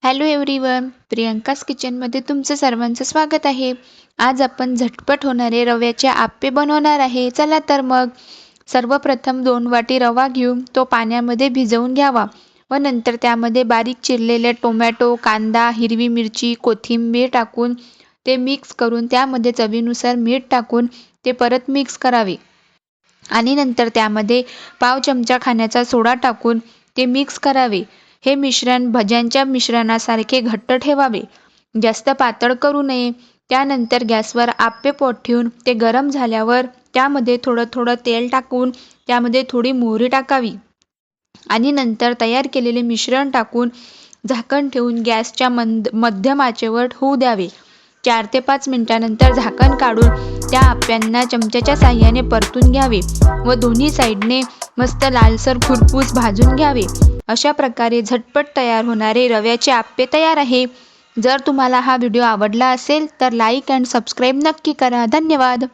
Hello everyone, Priyanka's किचनमध्ये तुमचं सर्वांचं स्वागत आहे. आज आपण झटपट होणारे रव्याचे आप्पे बनवणार आहे. चला तर मग सर्वप्रथम 2 वाटी रवा घेऊन तो पाण्यामध्ये भिजवून घ्यावा व नंतर त्यामध्ये बारीक चिरलेले टोमॅटो, कांदा, हिरवी मिरची, कोथिंबीर टाकून ते मिक्स करून त्यामध्ये चवीनुसार मीठ टाकून ते परत मिक्स करावे आणि नंतर त्यामध्ये पाव चमचा खाण्याचा सोडा टाकून ते मिक्स करावे. हे मिश्रण भज्यांच्या मिश्रणासारखे घट्ट ठेवावे, जास्त पातळ करू नये. त्यानंतर गॅसवर आप्पेपोट ठेवून ते गरम झाल्यावर त्यामध्ये थोडं थोडं तेल टाकून त्यामध्ये थोडी मोहरी टाकावी आणि नंतर तयार केलेले मिश्रण टाकून झाकण ठेवून गॅसच्या मध्यम आचेवर होऊ द्यावे. 4 ते 5 मिनिटांनंतर झाकण काढून त्या आप्यांना चमच्याच्या साहाय्याने परतून घ्यावे व दोन्ही साईडने मस्त लालसर खुरपूस भाजून घ्यावे. अशा प्रकारे झटपट तयार होणारे रव्याचे आप्पे तयार आहे. जर तुम्हाला हा व्हिडिओ आवडला असेल तर लाईक अँड सबस्क्राईब नक्की करा. धन्यवाद.